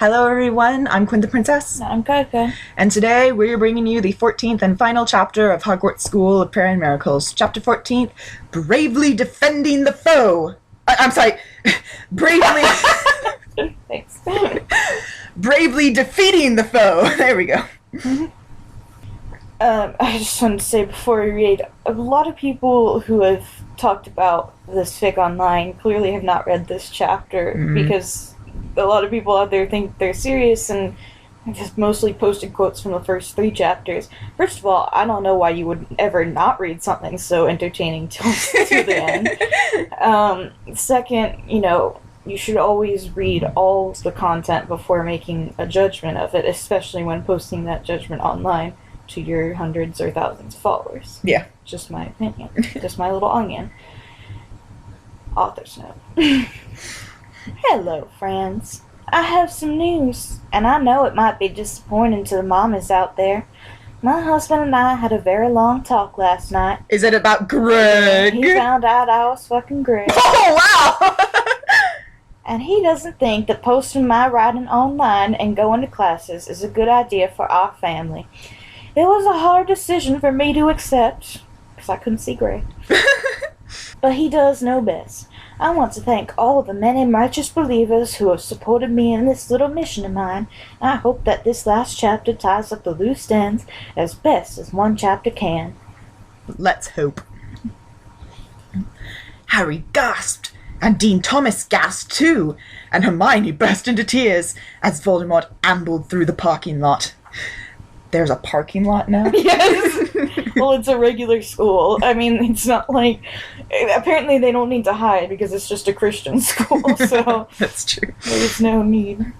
Hello everyone, I'm Quinn the Princess. I'm Coco. And today we're bringing you the 14th and final chapter of Hogwarts School of Prayer and Miracles. Chapter 14th, Bravely Defending the Foe. Bravely... Thanks. Bravely Defeating the Foe. There we go. I just wanted to say before we read, a lot of people who have talked about this fic online clearly have not read this chapter because a lot of people out there think they're serious and just mostly posted quotes from the first 3 chapters. First of all, I don't know why you would ever not read something so entertaining to the end. Second, you should always read all the content before making a judgment of it, especially when posting that judgment online to your hundreds or thousands of followers. Yeah. Just my opinion. Just my little onion. Author's note. Hello, friends. I have some news, and I know it might be disappointing to the mommies out there. My husband and I had a very long talk last night. Is it about Greg? He found out I was fucking Greg. Oh, wow! And he doesn't think that posting my writing online and going to classes is a good idea for our family. It was a hard decision for me to accept, because I couldn't see Greg. But he does know best. I want to thank all of the many righteous believers who have supported me in this little mission of mine. I hope that this last chapter ties up the loose ends as best as one chapter can. Let's hope. Harry gasped, and Dean Thomas gasped too, and Hermione burst into tears as Voldemort ambled through the parking lot. There's a parking lot now? Yes! Well, it's a regular school. I mean, it's not like... Apparently they don't need to hide because it's just a Christian school, so... That's true. There's no need.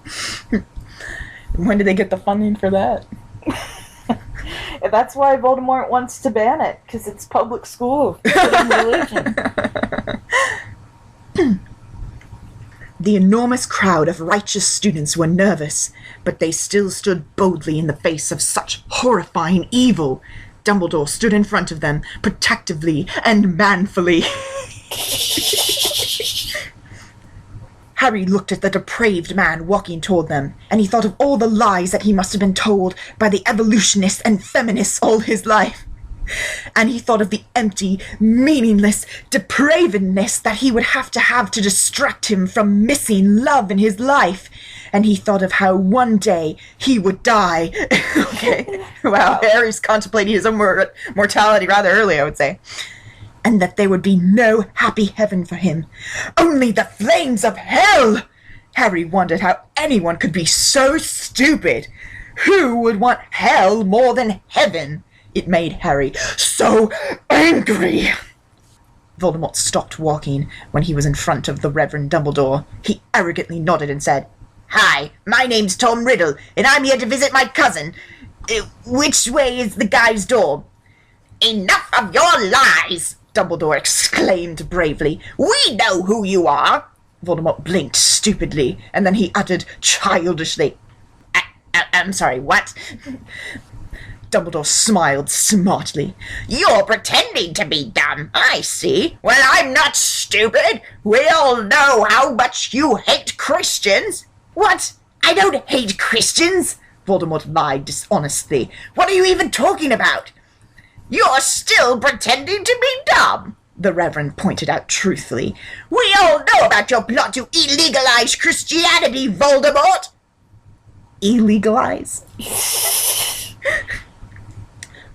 When did they get the funding for that? That's why Voldemort wants to ban it, because it's public school. Religion. The enormous crowd of righteous students were nervous, but they still stood boldly in the face of such horrifying evil. Dumbledore stood in front of them, protectively and manfully. Harry looked at the depraved man walking toward them, and he thought of all the lies that he must have been told by the evolutionists and feminists all his life. And he thought of the empty, meaningless depravedness that he would have to distract him from missing love in his life. And he thought of how one day he would die. Okay. Wow, Harry's contemplating his own mortality rather early, I would say. And that there would be no happy heaven for him. Only the flames of hell! Harry wondered how anyone could be so stupid. Who would want hell more than heaven? It made Harry so angry. Voldemort stopped walking when he was in front of the Reverend Dumbledore. He arrogantly nodded and said, "Hi, my name's Tom Riddle, and I'm here to visit my cousin. Which way is the guy's door?" "Enough of your lies!" Dumbledore exclaimed bravely. "We know who you are!" Voldemort blinked stupidly, and then he uttered childishly, I'm sorry, what?" Dumbledore smiled smartly. "You're pretending to be dumb, I see. Well, I'm not stupid. We all know how much you hate Christians." "What? I don't hate Christians," Voldemort lied dishonestly. "What are you even talking about?" "You're still pretending to be dumb," the Reverend pointed out truthfully. "We all know about your plot to illegalize Christianity, Voldemort." Illegalize?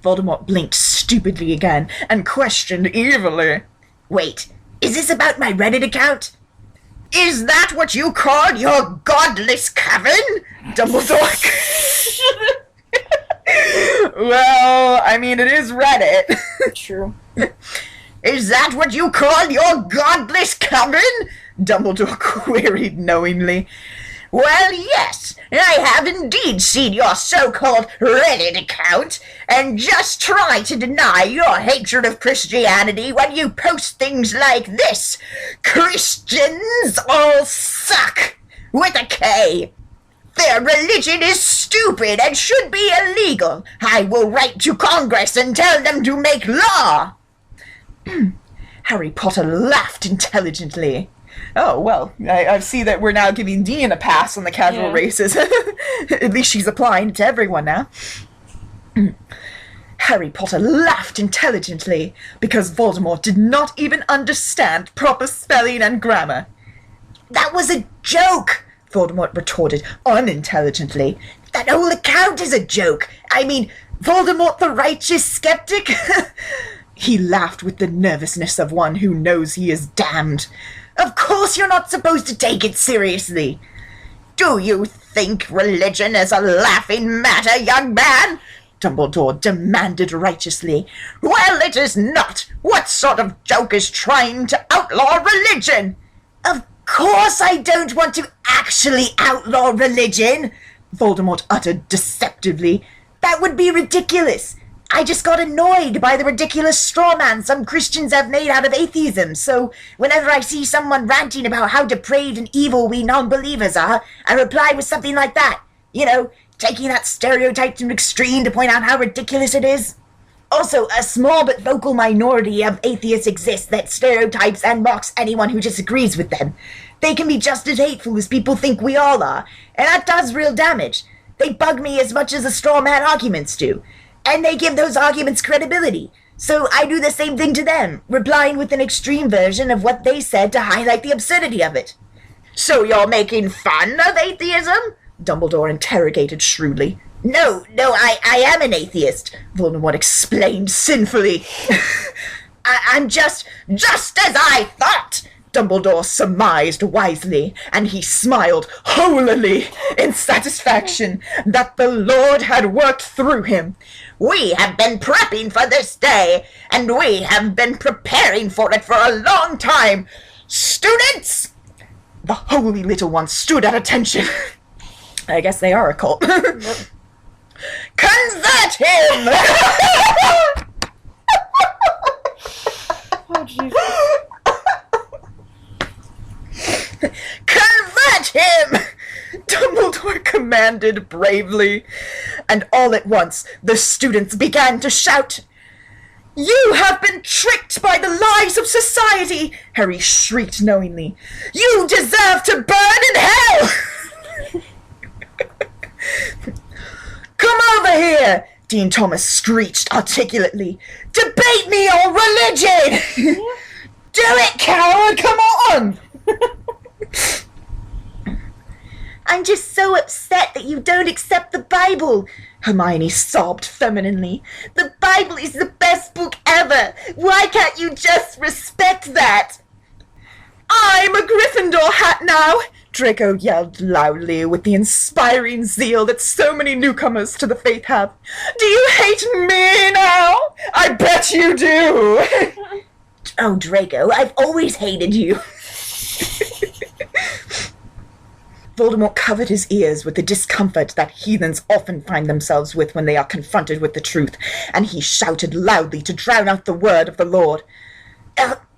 Voldemort blinked stupidly again and questioned evilly. "Wait, is this about my Reddit account?" "Is that what you call your godless coven?" Dumbledore. Well, I mean, it is Reddit. True. "Is that what you call your godless coven?" Dumbledore queried knowingly. "Well, yes, I have indeed seen your so-called Reddit account, and just try to deny your hatred of Christianity when you post things like this. Christians all suck, with a K. Their religion is stupid and should be illegal. I will write to Congress and tell them to make law." Harry Potter laughed intelligently. Oh, well, I see that we're now giving Dean a pass on the casual races. At least she's applying it to everyone now. Harry Potter laughed intelligently because Voldemort did not even understand proper spelling and grammar. That was a joke, Voldemort retorted unintelligently. That whole account is a joke. I mean, Voldemort the righteous skeptic? He laughed with the nervousness of one who knows he is damned. Of course you're not supposed to take it seriously. Do you think religion is a laughing matter, young man? Dumbledore demanded righteously. Well, it is not. What sort of joke is trying to outlaw religion? Of course I don't want to actually outlaw religion, Voldemort uttered deceptively. That would be ridiculous. I just got annoyed by the ridiculous straw man some Christians have made out of atheism, so whenever I see someone ranting about how depraved and evil we non-believers are, I reply with something like that. You know, taking that stereotype to an extreme to point out how ridiculous it is. Also, a small but vocal minority of atheists exists that stereotypes and mocks anyone who disagrees with them. They can be just as hateful as people think we all are, and that does real damage. They bug me as much as the straw man arguments do. And they give those arguments credibility. So I do the same thing to them, replying with an extreme version of what they said to highlight the absurdity of it. So you're making fun of atheism? Dumbledore interrogated shrewdly. No, I am an atheist, Voldemort explained sinfully. I'm just as I thought, Dumbledore surmised wisely, and he smiled holily in satisfaction that the Lord had worked through him. We have been prepping for this day, and we have been preparing for it for a long time. Students! The holy little ones stood at attention. I guess they are a cult. Convert him! Oh, Jesus. Convert him! Dumbledore commanded bravely, and all at once the students began to shout. You have been tricked by the lies of society, Harry shrieked knowingly. You deserve to burn in hell! Come over here, Dean Thomas screeched articulately. Debate me on religion! Do it, coward, come on! I'm just so upset that you don't accept the Bible, Hermione sobbed femininely. The Bible is the best book ever. Why can't you just respect that? I'm a Gryffindor hat now, Draco yelled loudly with the inspiring zeal that so many newcomers to the faith have. Do you hate me now? I bet you do. Oh, Draco, I've always hated you. Voldemort covered his ears with the discomfort that heathens often find themselves with when they are confronted with the truth, and he shouted loudly to drown out the word of the Lord.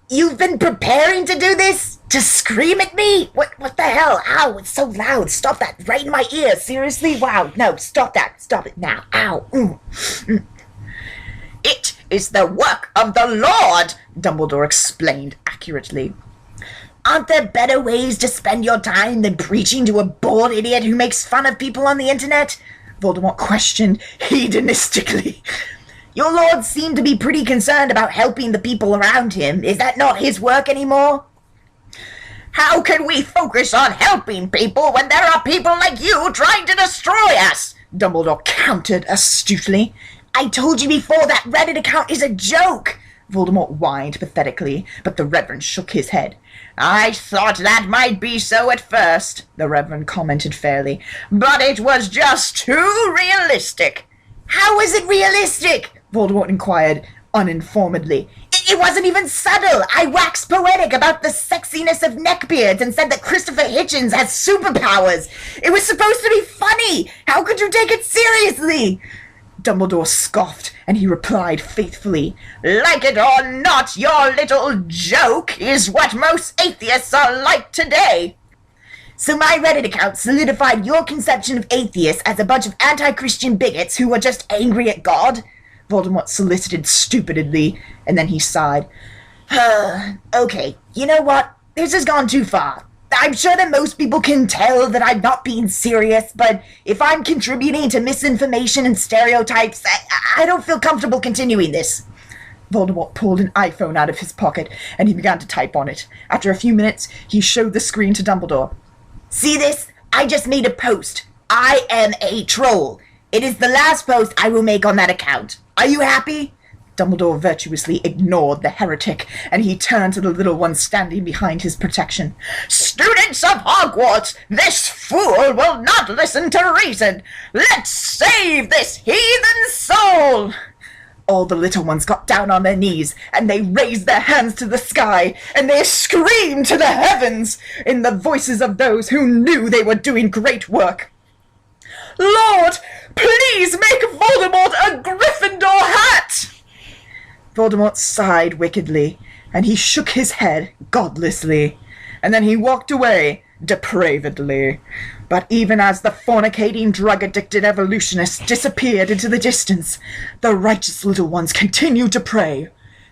You've been preparing to do this? To scream at me? What the hell? Ow, it's so loud. Stop that right in my ear. Seriously? Wow, no, stop that. Stop it now. Ow. It is the work of the Lord, Dumbledore explained accurately. Aren't there better ways to spend your time than preaching to a bored idiot who makes fun of people on the internet? Voldemort questioned hedonistically. Your lord seemed to be pretty concerned about helping the people around him. Is that not his work anymore? How can we focus on helping people when there are people like you trying to destroy us? Dumbledore countered astutely. I told you before that Reddit account is a joke. Voldemort whined pathetically, but the Reverend shook his head. I thought that might be so at first, the Reverend commented fairly, but it was just too realistic. How is it realistic? Voldemort inquired uninformedly. It wasn't even subtle. I waxed poetic about the sexiness of neckbeards and said that Christopher Hitchens has superpowers. It was supposed to be funny. How could you take it seriously? Dumbledore scoffed, and he replied faithfully, Like it or not, your little joke is what most atheists are like today. So my Reddit account solidified your conception of atheists as a bunch of anti-Christian bigots who were just angry at God? Voldemort solicited stupidly, and then he sighed. Okay, you know what? this has gone too far. I'm sure that most people can tell that I'm not being serious, but if I'm contributing to misinformation and stereotypes, I don't feel comfortable continuing this. Voldemort pulled an iPhone out of his pocket, and he began to type on it. After a few minutes, he showed the screen to Dumbledore. See this? I just made a post. I am a troll. It is the last post I will make on that account. Are you happy? Dumbledore virtuously ignored the heretic, and he turned to the little one standing behind his protection. Students of Hogwarts, this fool will not listen to reason. Let's save this heathen soul! All the little ones got down on their knees, and they raised their hands to the sky, and they screamed to the heavens in the voices of those who knew they were doing great work. Lord, please make Voldemort a Gryffindor hat! Voldemort sighed wickedly, and he shook his head godlessly, and then he walked away depravedly. But even as the fornicating, drug-addicted evolutionist disappeared into the distance, the righteous little ones continued to pray.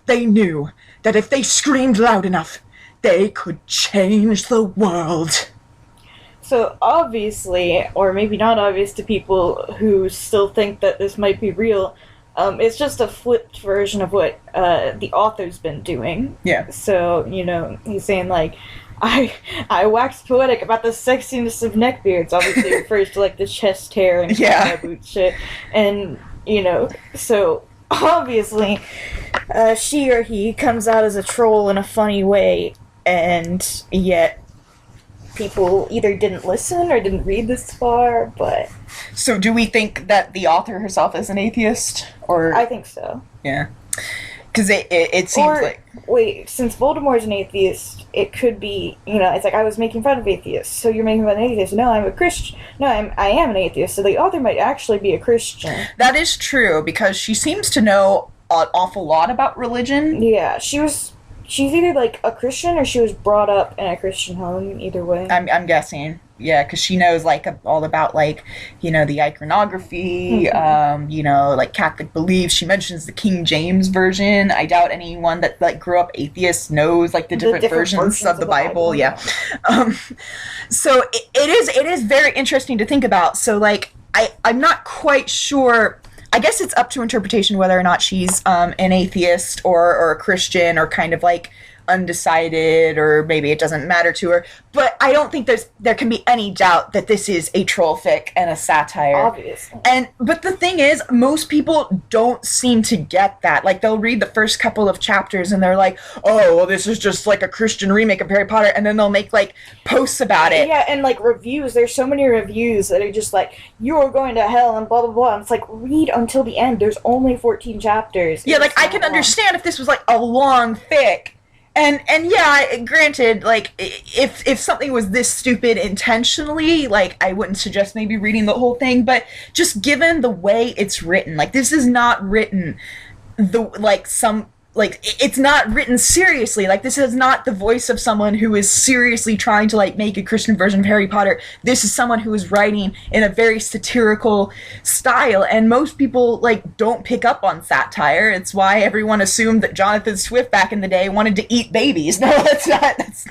They knew that if they screamed loud enough, they could change the world. So obviously, or maybe not obvious to people who still think that this might be real, it's just a flipped version of what the author's been doing. Yeah. So, he's saying, like, I waxed poetic about the sexiness of neckbeards, obviously refers to, like, the chest hair and boot shit. And, so obviously she or he comes out as a troll in a funny way, and yet people either didn't listen or didn't read this far, but... So do we think that the author herself is an atheist? Or I think so. Yeah. Because it seems like... Wait, since Voldemort's an atheist, it could be, it's like I was making fun of atheists, so you're making fun of an atheist. No, I'm a Christian. No, I am an atheist, so the author might actually be a Christian. That is true, because she seems to know an awful lot about religion. Yeah, she's either, like, a Christian or she was brought up in a Christian home, either way. I'm guessing. Yeah, because she knows, like, all about, like, the iconography, like, Catholic beliefs. She mentions the King James Version. I doubt anyone that, like, grew up atheist knows, like, the different versions of the Bible. Yeah. So it is very interesting to think about. So, like, I'm not quite sure... I guess it's up to interpretation whether or not she's an atheist or a Christian or kind of like undecided, or maybe it doesn't matter to her. But I don't think there can be any doubt that this is a troll fic and a satire. Obviously. But the thing is, most people don't seem to get that. Like, they'll read the first couple of chapters and they're like, oh, well, this is just like a Christian remake of Harry Potter, and then they'll make like posts about it. Yeah, and like reviews. There's so many reviews that are just like, you're going to hell and blah blah blah. And it's like, read until the end. There's only 14 chapters. Yeah, like, I can understand if this was like a long fic. And yeah, granted, like, if something was this stupid intentionally, like, I wouldn't suggest maybe reading the whole thing, but just given the way it's written, like, this is not written it's not written seriously. Like, this is not the voice of someone who is seriously trying to, like, make a Christian version of Harry Potter. This is someone who is writing in a very satirical style, and most people, like, don't pick up on satire. It's why everyone assumed that Jonathan Swift back in the day wanted to eat babies. No, that's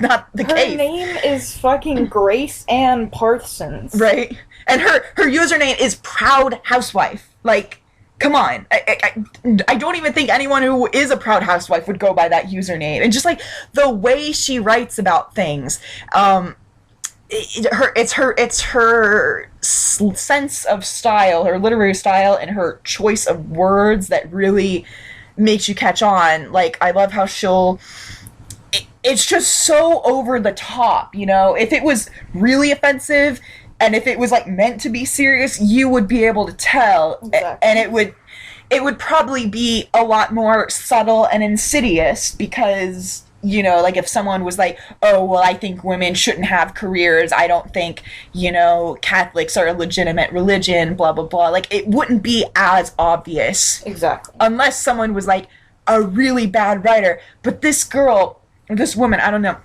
not the case. Her name is fucking Grace Ann Parsons. Right? And her username is Proud Housewife. Like... Come on. I don't even think anyone who is a proud housewife would go by that username. And just, like, the way she writes about things, it's her sense of style, her literary style, and her choice of words that really makes you catch on. Like, I love how it's just so over the top, If it was really offensive... And if it was, like, meant to be serious, you would be able to tell. Exactly. And it would probably be a lot more subtle and insidious because, like, if someone was like, oh, well, I think women shouldn't have careers, I don't think, Catholics are a legitimate religion, blah, blah, blah. Like, it wouldn't be as obvious. Exactly. Unless someone was, like, a really bad writer. But this woman, I don't know.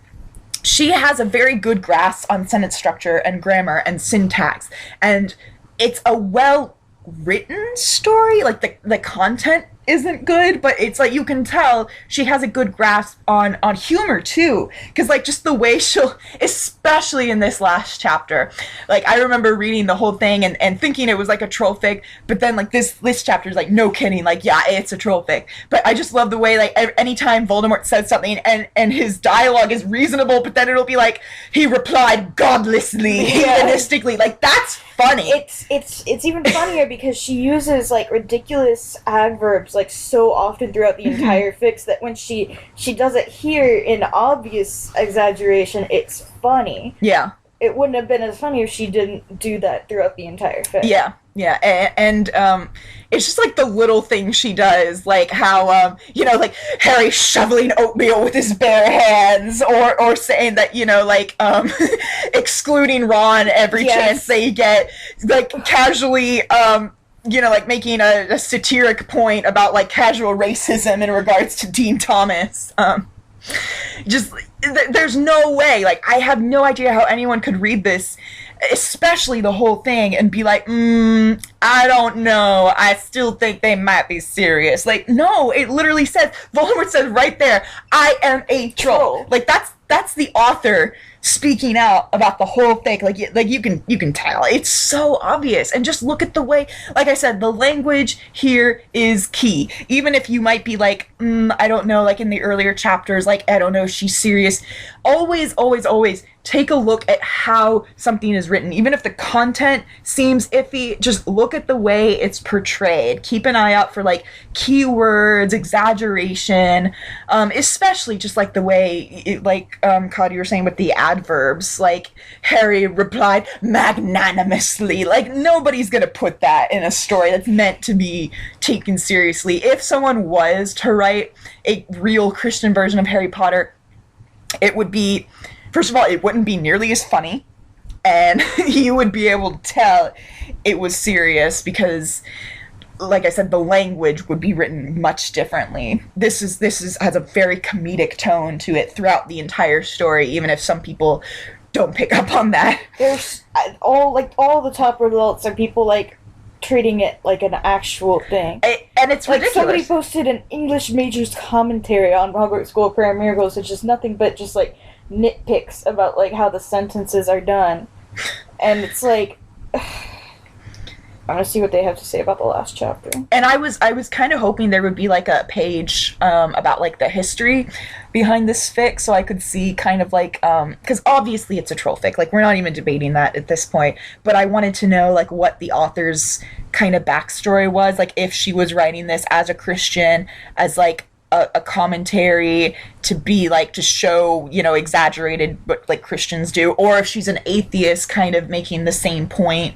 She has a very good grasp on sentence structure and grammar and syntax, and it's a well-written story. Like, the content isn't good, but it's like you can tell she has a good grasp on humor too, because like just the way she'll, especially in this last chapter, like I remember reading the whole thing and thinking it was like a troll fic, but then like this chapter is like, no kidding, like yeah, it's a troll fic. But I just love the way like anytime Voldemort says something and his dialogue is reasonable, but then it'll be like he replied godlessly, hedonistically, like that's funny. It's even funnier because she uses like ridiculous adverbs like so often throughout the entire fic that when she does it here in obvious exaggeration, it's funny. Yeah. It wouldn't have been as funny if she didn't do that throughout the entire fic. Yeah. Yeah, and it's just like the little things she does, like how you know, like Harry shoveling oatmeal with his bare hands, or saying that, you know, like excluding Ron every chance they get, like casually you know, like making a satiric point about like casual racism in regards to Dean Thomas. Just there's no way, like I have no idea how anyone could read this, especially the whole thing, and be like, I don't know, I still think they might be serious. Like, no, it literally says, Voldemort says right there, I am a troll. Like, that's the author speaking out about the whole thing. Like you can tell. It's so obvious. And just look at the way, like I said, the language here is key. Even if you might be like, I don't know, like in the earlier chapters, like, I don't know, she's serious. Always, always, always take a look at how something is written. Even if the content seems iffy, just look at the way it's portrayed. Keep an eye out for like keywords, exaggeration, especially just like the way, like Cody, you were saying with the adverbs, like Harry replied magnanimously. Like nobody's gonna put that in a story that's meant to be taken seriously. If someone was to write a real Christian version of Harry Potter, it would be, first of all, it wouldn't be nearly as funny, and you would be able to tell it was serious because, like I said, the language would be written much differently. This has a very comedic tone to it throughout the entire story, even if some people don't pick up on that. There's all the top results are people like treating it like an actual thing. And it's like ridiculous. Somebody posted an English major's commentary on Hogwarts School of Prayer and Miracles. It's just nothing but just like nitpicks about like how the sentences are done, and it's like I want to see what they have to say about the last chapter. And I was kind of hoping there would be like a page about like the history behind this fic, so I could see kind of like because obviously it's a troll fic, like we're not even debating that at this point, but I wanted to know like what the author's kind of backstory was, like if she was writing this as a Christian, as like a commentary to be like to show, you know, exaggerated what like Christians do, or if she's an atheist kind of making the same point.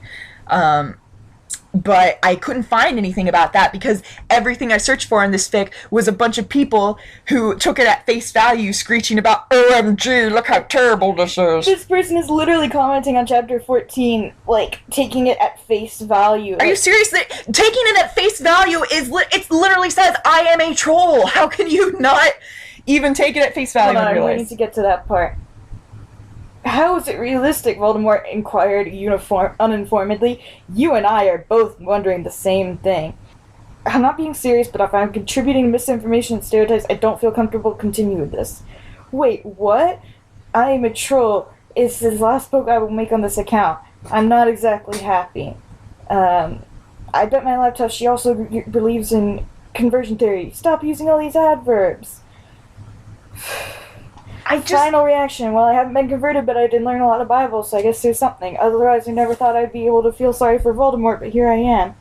But I couldn't find anything about that because everything I searched for in this fic was a bunch of people who took it at face value, screeching about, OMG, look how terrible this is. This person is literally commenting on chapter 14, like, taking it at face value. Are you serious? Taking it at face value is, it literally says, I am a troll. How can you not even take it at face value? Hold on, I'm waiting to get to that part. How is it realistic? Voldemort inquired uninformedly. You and I are both wondering the same thing. I'm not being serious, but if I'm contributing misinformation and stereotypes, I don't feel comfortable continuing with this. Wait, what? I am a troll. It's the last poke I will make on this account. I'm not exactly happy. I bet my laptop she also believes in conversion theory. Stop using all these adverbs. Final reaction. Well, I haven't been converted, but I did learn a lot of Bible, so I guess there's something. Otherwise, I never thought I'd be able to feel sorry for Voldemort, but here I am.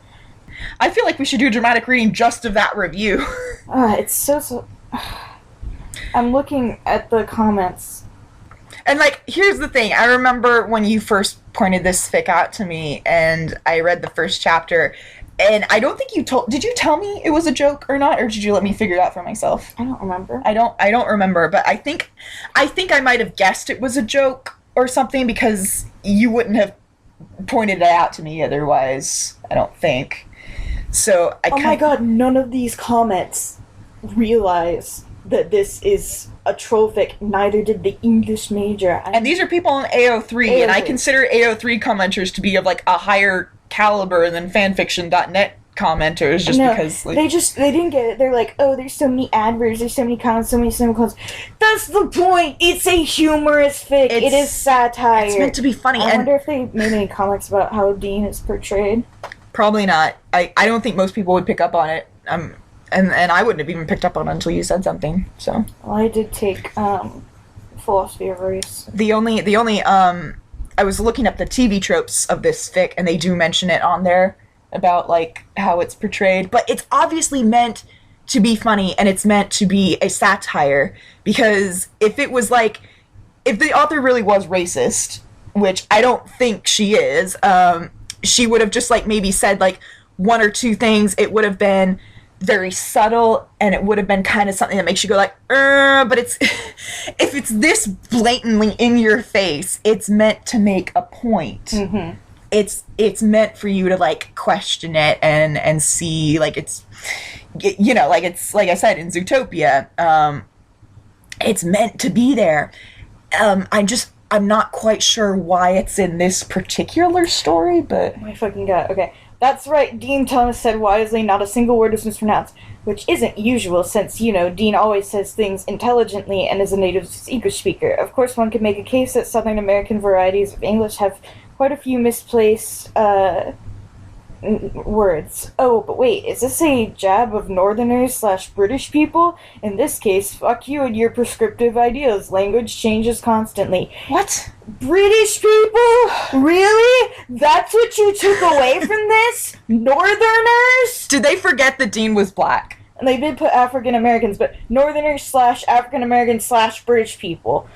I feel like we should do a dramatic reading just of that review. It's so... I'm looking at the comments. And, like, here's the thing. I remember when you first pointed this fic out to me, and I read the first chapter, and I don't think you did you tell me it was a joke or not, or did you let me figure it out for myself? I don't remember. I don't remember, but I think I might have guessed it was a joke or something because you wouldn't have pointed it out to me otherwise, I don't think. So Oh my god, none of these comments realize that this is a troll fic. Neither did the English major. And these are people on AO3, and I consider AO3 commenters to be of like a higher caliber than fanfiction.net commenters just because, like... They didn't get it. They're like, oh, there's so many adverbs, there's so many comments, so many semicolons. That's the point! It's a humorous fic. It is satire. It's meant to be funny. I wonder if they made any comments about how Dean is portrayed. Probably not. I don't think most people would pick up on it. And I wouldn't have even picked up on it until you said something, so... Well, I did take, philosophy of race. The only, I was looking up the TV tropes of this fic, and they do mention it on there, about, like, how it's portrayed, but it's obviously meant to be funny, and it's meant to be a satire, because if it was, like, if the author really was racist, which I don't think she is, she would have just, like, maybe said, like, one or two things. It would have been very subtle, and it would have been kind of something that makes you go, like, but it's, if it's this blatantly in your face, it's meant to make a point. Mm-hmm. It's meant for you to, like, question it and see, like, it's, you know, like, it's, like I said, in Zootopia, it's meant to be there. I'm not quite sure why it's in this particular story, but... Oh my fucking god, okay. That's right, Dean Thomas said wisely, not a single word is mispronounced, which isn't usual since, you know, Dean always says things intelligently and is a native English speaker. Of course, one could make a case that Southern American varieties of English have quite a few misplaced, words. Oh, but wait, is this a jab of Northerners / British people? In this case, fuck you and your prescriptive ideas. Language changes constantly. What? British people? Really? That's what you took away from this? Northerners? Did they forget that Dean was black? And they did put African Americans, but Northerners / African Americans / British people.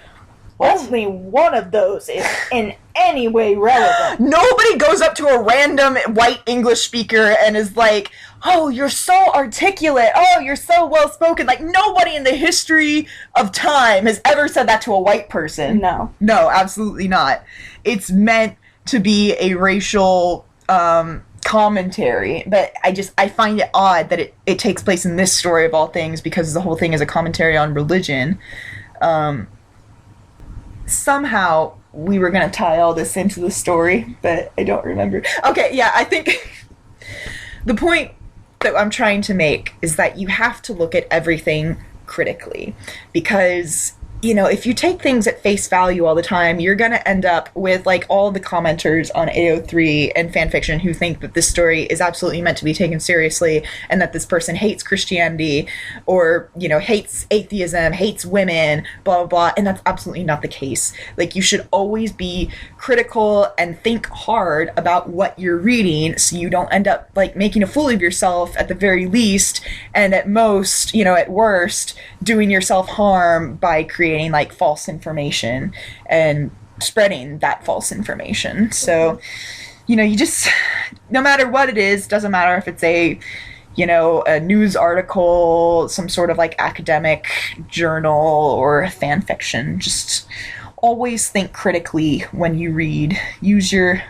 What? Only one of those is in any way relevant. Nobody goes up to a random white English speaker and is like, oh, you're so articulate. Oh, you're so well-spoken. Like, nobody in the history of time has ever said that to a white person. No. No, absolutely not. It's meant to be a racial commentary, but I find it odd that it takes place in this story of all things, because the whole thing is a commentary on religion. Somehow we were going to tie all this into the story, but I don't remember. Okay, yeah, I think the point that I'm trying to make is that you have to look at everything critically, because, you know, if you take things at face value all the time, you're going to end up with, like, all the commenters on AO3 and fanfiction who think that this story is absolutely meant to be taken seriously, and that this person hates Christianity, or, you know, hates atheism, hates women, blah, blah, blah, and that's absolutely not the case. Like, you should always be critical and think hard about what you're reading, so you don't end up, like, making a fool of yourself at the very least, and at most, you know, at worst, doing yourself harm by creating, like, false information and spreading that false information. So, you know, you just, no matter what it is, doesn't matter if it's a, you know, a news article, some sort of, like, academic journal, or fan fiction, just always think critically when you read. Use your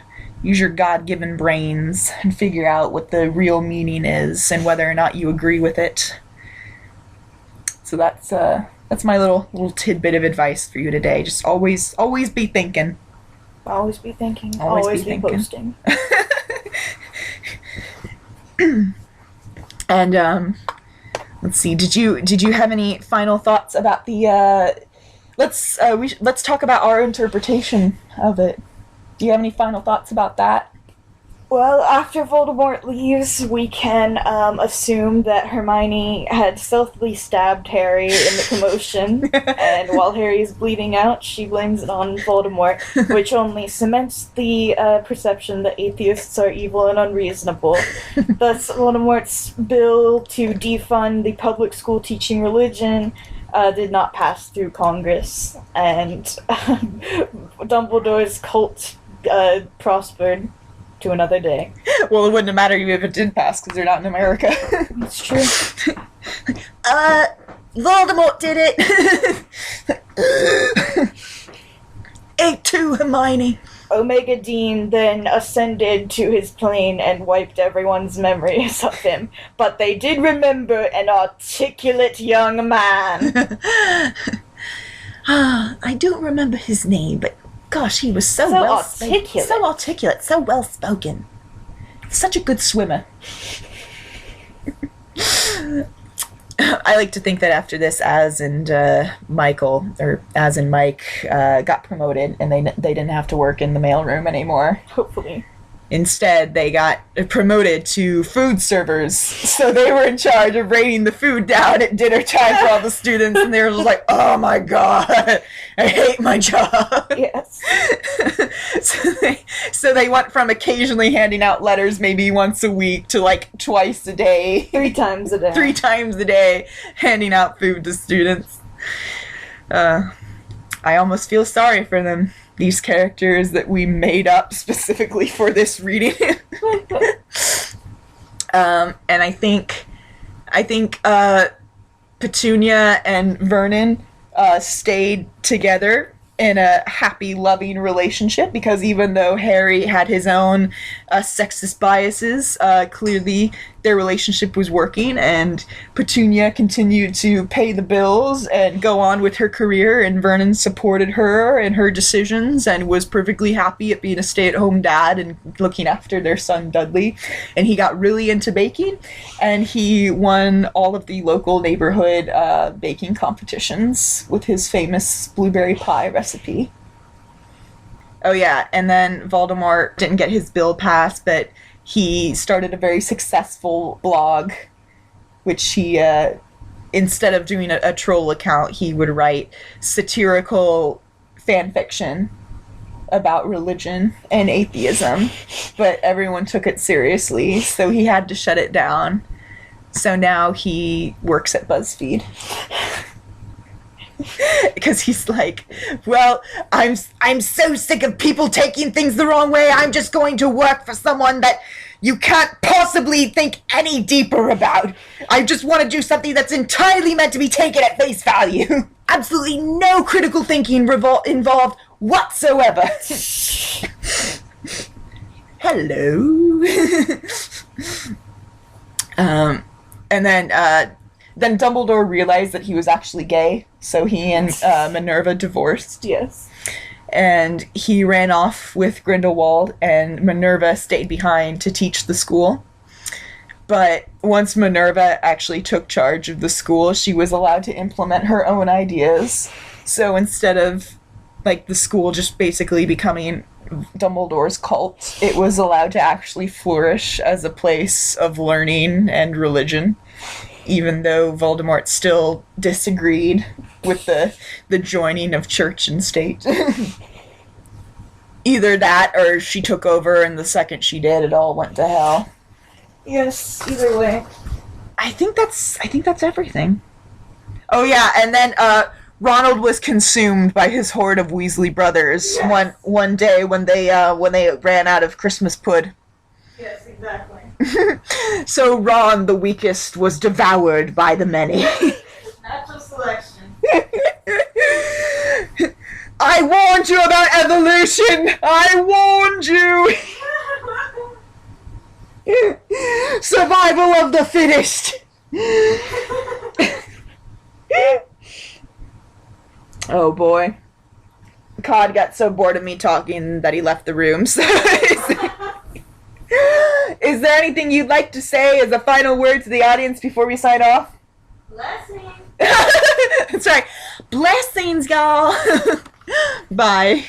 God-given brains and figure out what the real meaning is and whether or not you agree with it. So that's my little tidbit of advice for you today. Just always be thinking. Always be thinking. Always be posting. And let's see. Did you have any final thoughts about the? Let's talk about our interpretation of it. Do you have any final thoughts about that? Well, after Voldemort leaves, we can assume that Hermione had stealthily stabbed Harry in the commotion, and while Harry is bleeding out, she blames it on Voldemort, which only cements the perception that atheists are evil and unreasonable. Thus, Voldemort's bill to defund the public school teaching religion did not pass through Congress, and Dumbledore's cult prospered to another day. Well, it wouldn't have mattered if it did pass, because they're not in America. That's true. Voldemort did it! A2, Hermione! Omega Dean then ascended to his plane and wiped everyone's memories of him, but they did remember an articulate young man. I don't remember his name, but gosh, he was so well articulate. So articulate, so well spoken. Such a good swimmer. I like to think that after this, Az and Mike got promoted, and they didn't have to work in the mailroom anymore. Hopefully. Instead, they got promoted to food servers, so they were in charge of raining the food down at dinner time for all the students, and they were just like, oh my god, I hate my job. Yes. So they went from occasionally handing out letters maybe once a week to like twice a day. 3 times a day. 3 times a day, handing out food to students. I almost feel sorry for them. These characters that we made up specifically for this reading. And I think Petunia and Vernon stayed together in a happy, loving relationship, because even though Harry had his own sexist biases, clearly their relationship was working, and Petunia continued to pay the bills and go on with her career, and Vernon supported her and her decisions and was perfectly happy at being a stay-at-home dad and looking after their son Dudley. And he got really into baking, and he won all of the local neighborhood baking competitions with his famous blueberry pie recipe. Oh yeah, and then Voldemort didn't get his bill passed, but he started a very successful blog, which he, instead of doing a troll account, he would write satirical fanfiction about religion and atheism, but everyone took it seriously, so he had to shut it down. So now he works at BuzzFeed. Because he's like, well, I'm so sick of people taking things the wrong way, I'm just going to work for someone that you can't possibly think any deeper about. I just want to do something that's entirely meant to be taken at face value. Absolutely no critical thinking involved whatsoever. Hello. And then Dumbledore realized that he was actually gay, so he and Minerva divorced. Yes. And he ran off with Grindelwald, and Minerva stayed behind to teach the school. But once Minerva actually took charge of the school, she was allowed to implement her own ideas. So instead of, like, the school just basically becoming Dumbledore's cult, it was allowed to actually flourish as a place of learning and religion, even though Voldemort still disagreed with the joining of church and state. Either that, or she took over, and the second she did, it all went to hell. Yes, either way. I think that's everything. Oh yeah, and then Ronald was consumed by his horde of Weasley brothers. Yes. One day when they ran out of Christmas pud. Yes, exactly. So Ron, the weakest, was devoured by the many. Natural selection. I warned you about evolution! I warned you! Survival of the fittest! Oh boy. Cod got so bored of me talking that he left the room, so... Is there anything you'd like to say as a final word to the audience before we sign off? Blessings. That's right. Blessings, y'all. Bye.